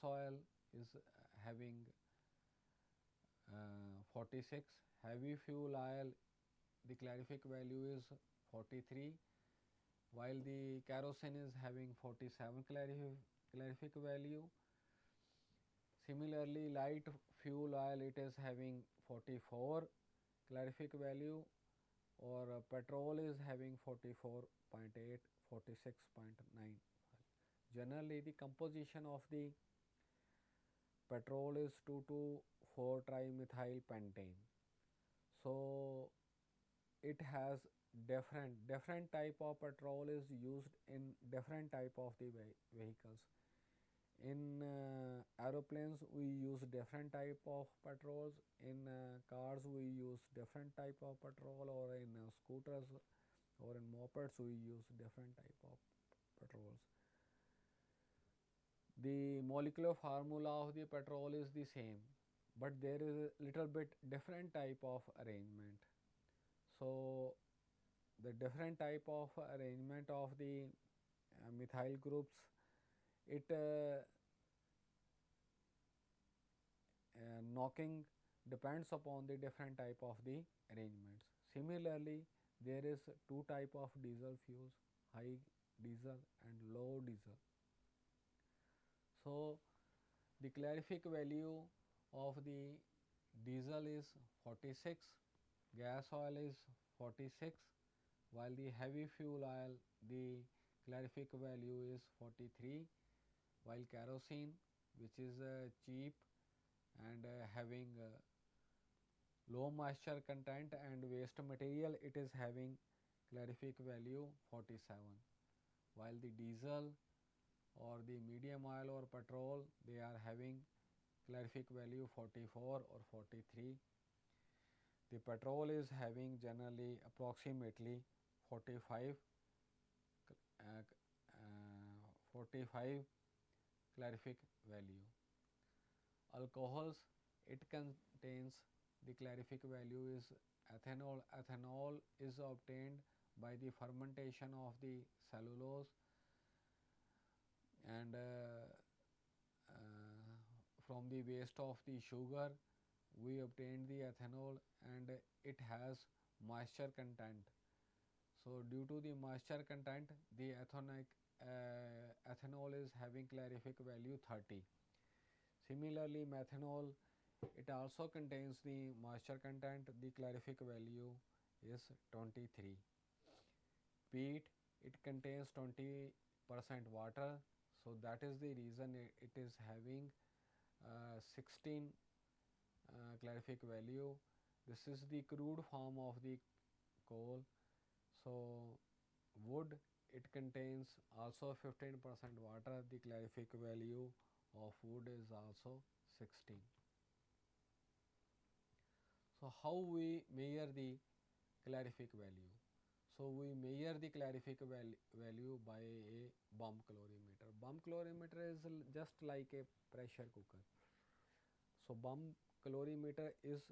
oil is having 46, heavy fuel oil the calorific value is 43, while the kerosene is having 47 calorific value. Similarly, light fuel oil it is having 44 calorific value, or petrol is having 44.8, 46.9. Generally, the composition of the petrol is 2,2,4 trimethyl pentane. So it has different type of petrol is used in different type of the vehicles. In aeroplanes we use different type of petrols, in cars we use different type of petrol, or in scooters or in mopeds we use different type of petrols. The molecular formula of the petrol is the same, but there is a little bit different type of arrangement. So the different type of arrangement of the methyl groups, it knocking depends upon the different type of the arrangements. Similarly, there is two type of diesel fuels, high diesel and low diesel. So the calorific value of the diesel is 46, gas oil is 46, while the heavy fuel oil the calorific value is 43, while kerosene, which is cheap and having low moisture content and waste material, it is having calorific value 47, while the diesel or the medium oil or petrol they are having calorific value 44 or 43. The petrol is having generally approximately 45 45 calorific value. Alcohols, it contains the calorific value is ethanol. Ethanol is obtained by the fermentation of the cellulose, and from the waste of the sugar we obtained the ethanol, and it has moisture content. So due to the moisture content, the ethanol is having calorific value 30. Similarly, methanol, it also contains the moisture content, the calorific value is 23. Peat, it contains 20% water, so that is the reason it is having 16 calorific value. This is the crude form of the coal. So wood, it contains also 15% water, the calorific value of wood is also 16. So how we measure the calorific value? So we measure the calorific value by a bomb calorimeter. Bomb calorimeter is just like a pressure cooker. So bomb calorimeter is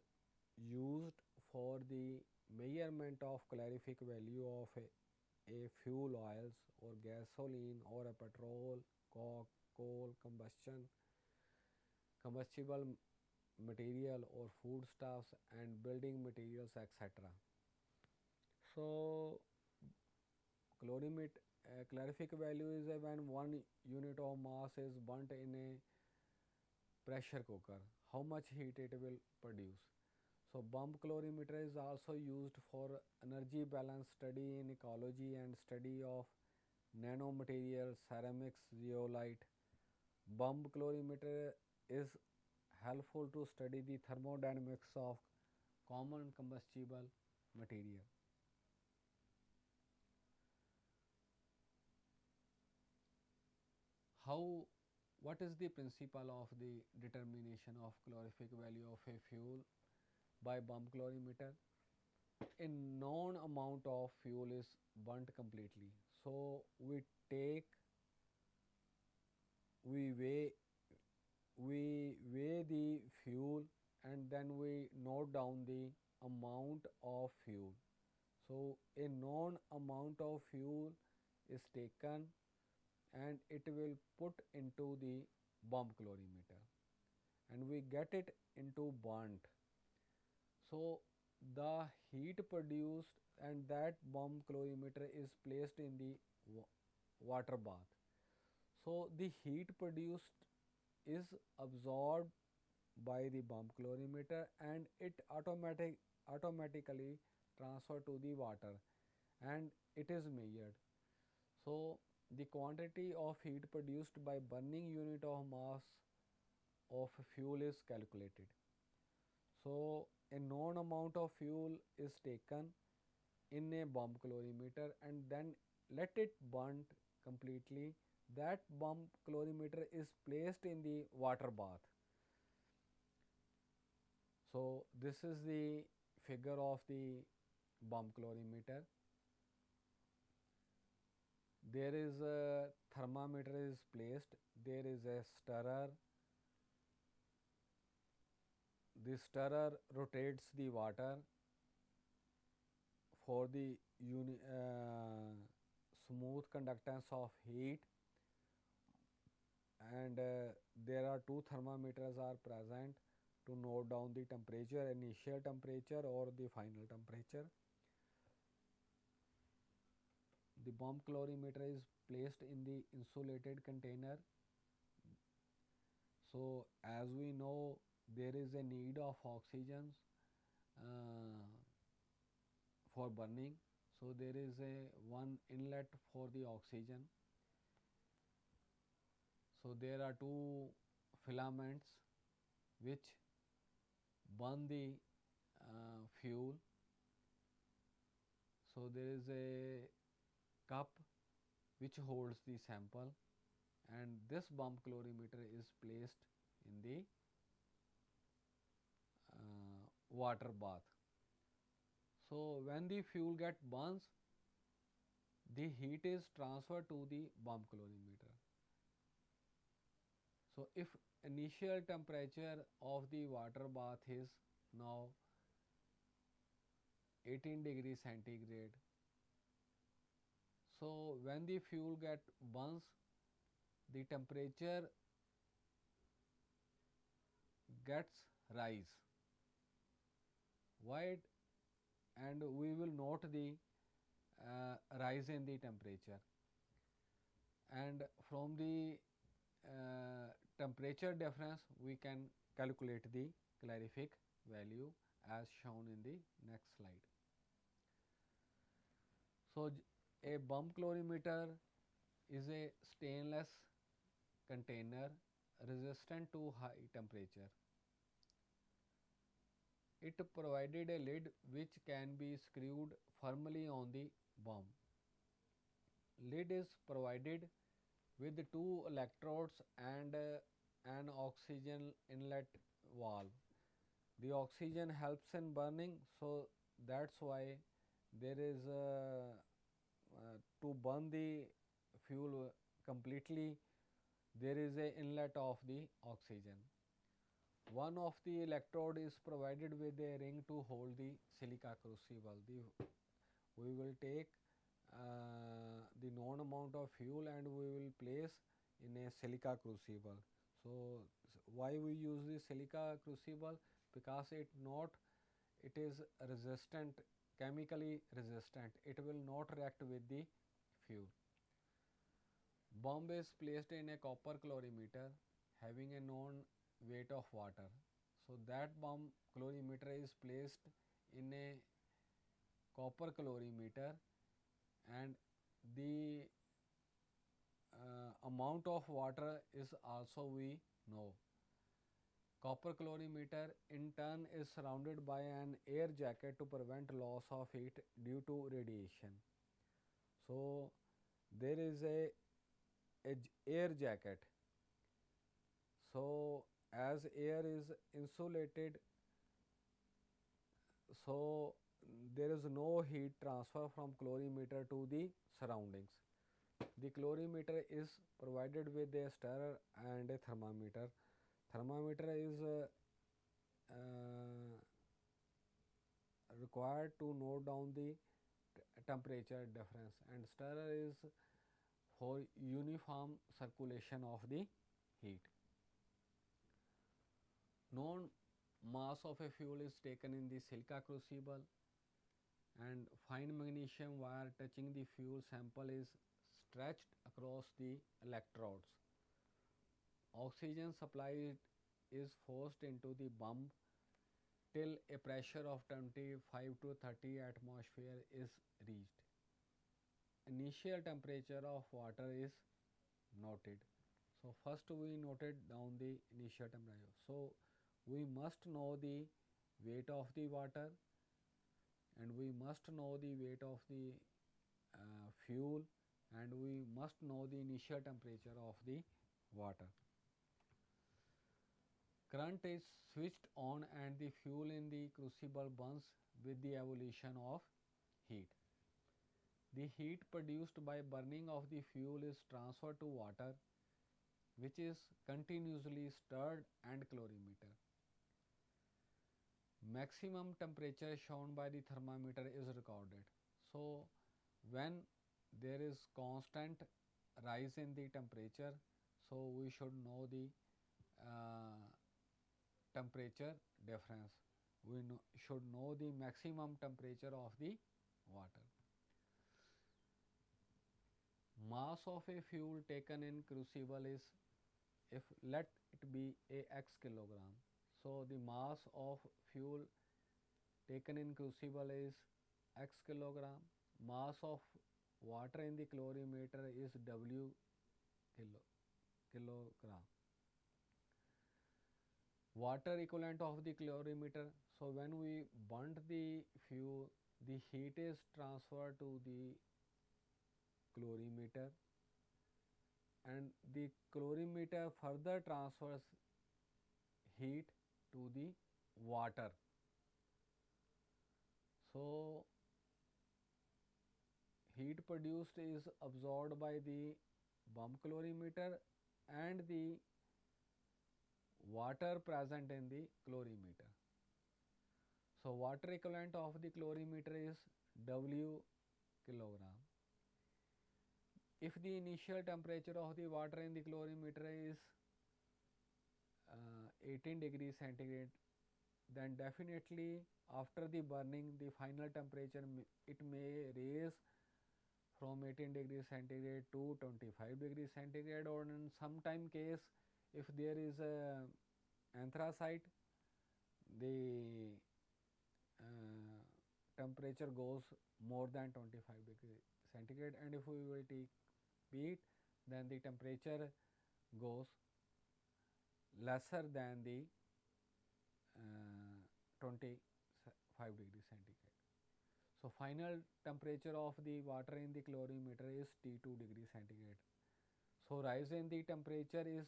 used for the measurement of calorific value of a fuel oils or gasoline or a petrol, coke, coal, combustible material or foodstuffs and building materials, etc. So calorific value is when 1 unit of mass is burnt in a pressure cooker, how much heat it will produce. So bomb calorimeter is also used for energy balance study in ecology and study of nanomaterials, ceramics, zeolite. Bomb calorimeter is helpful to study the thermodynamics of common combustible material. What is the principle of the determination of calorific value of a fuel by bomb calorimeter? A known amount of fuel is burnt completely. So we weigh the fuel and then we note down the amount of fuel. So a known amount of fuel is taken and it will put into the bomb calorimeter, and we get it into burnt. So the heat produced and that bomb calorimeter is placed in the water bath. So the heat produced is absorbed by the bomb calorimeter and it automatically transferred to the water and it is measured. So the quantity of heat produced by burning unit of mass of fuel is calculated. So a known amount of fuel is taken in a bomb calorimeter and then let it burn completely. That bomb calorimeter is placed in the water bath. So this is the figure of the bomb calorimeter. There is a thermometer is placed, there is a stirrer. The stirrer rotates the water for the smooth conductance of heat, and there are two thermometers are present to note down the temperature, initial temperature or the final temperature. The bomb calorimeter is placed in the insulated container. So as we know, there is a need of oxygen uh, for burning. So there is a one inlet for the oxygen. So there are two filaments which burn the fuel. So there is a cup which holds the sample, and this bomb calorimeter is placed in the water bath. So when the fuel get burns, the heat is transferred to the bomb calorimeter. So if initial temperature of the water bath is now 18 degrees centigrade, so when the fuel get burns, the temperature gets rise. Why? And we will note the rise in the temperature, and from the temperature difference we can calculate the calorific value as shown in the next slide. So a bomb calorimeter is a stainless container resistant to high temperature. It provided a lid which can be screwed firmly on the bomb. Lid is provided with two electrodes and an oxygen inlet valve. The oxygen helps in burning, so that's why there is to burn the fuel completely, there is a inlet of the oxygen. One of the electrode is provided with a ring to hold the silica crucible. We will take the known amount of fuel and we will place in a silica crucible. So why we use the silica crucible? Because it is resistant, chemically resistant. It will not react with the fuel. Bomb is placed in a copper calorimeter having a known weight of water. So that bomb calorimeter is placed in a copper calorimeter, and the amount of water is also we know. Copper calorimeter in turn is surrounded by an air jacket to prevent loss of heat due to radiation. So there is a air jacket. So as air is insulated, so there is no heat transfer from calorimeter to the surroundings. The calorimeter is provided with a stirrer and a thermometer. Thermometer is required to note down the temperature difference, and stirrer is for uniform circulation of the heat. Known mass of a fuel is taken in the silica crucible, and fine magnesium wire touching the fuel sample is stretched across the electrodes. Oxygen supply is forced into the bump till a pressure of 25 to 30 atmosphere is reached. Initial temperature of water is noted. So first we noted down the initial temperature. So we must know the weight of the water, and we must know the weight of the fuel, and we must know the initial temperature of the water. Current is switched on and the fuel in the crucible burns with the evolution of heat. The heat produced by burning of the fuel is transferred to water, which is continuously stirred, and calorimeter. Maximum temperature shown by the thermometer is recorded. So when there is constant rise in the temperature, so we should know the uh, temperature difference. We should know the maximum temperature of the water. Mass of a fuel taken in crucible is, if let it be a x kilogram. So the mass of fuel taken in crucible is x kilogram. Mass of water in the calorimeter is W kilogram. Water equivalent of the calorimeter. So when we burnt the fuel, the heat is transferred to the calorimeter, and the calorimeter further transfers heat to the water. So heat produced is absorbed by the bump calorimeter and the water present in the calorimeter. So water equivalent of the calorimeter is W kilogram. If the initial temperature of the water in the calorimeter is 18 degrees centigrade, then definitely after the burning the final temperature it may raise from 18 degrees centigrade to 25 degrees centigrade, or in some time case if there is a anthracite, the temperature goes more than 25 degrees centigrade, and if we will take peat, then the temperature goes lesser than the 25 degrees centigrade. So final temperature of the water in the calorimeter is T2 degree centigrade. So rise in the temperature is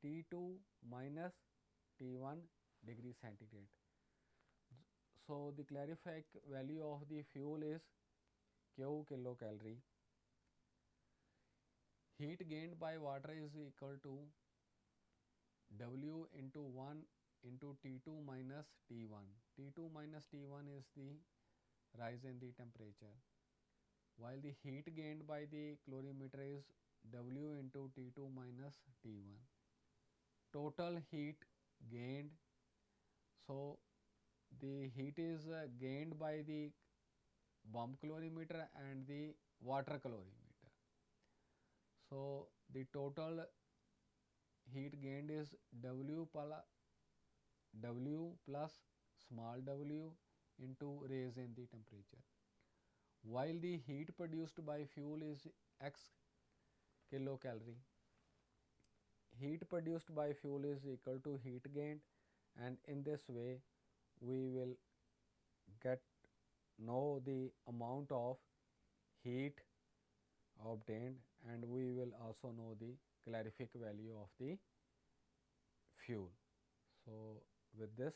T2 minus T1 degree centigrade. So the calorific value of the fuel is Q kilocalorie. Heat gained by water is equal to W into 1 into T2 minus T1. T2 minus T1 is the rise in the temperature, while the heat gained by the calorimeter is W into T2 minus T1. Total heat gained, so the heat is gained by the bump calorimeter and the water calorimeter. So the total heat gained is W plus small w into raise in the temperature, while the heat produced by fuel is x kilocalorie. Heat produced by fuel is equal to heat gained, and in this way we will get know the amount of heat obtained, and we will also know the calorific value of the fuel. So with this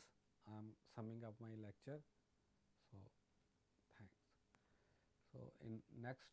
I am summing up my lecture. So thanks. So in next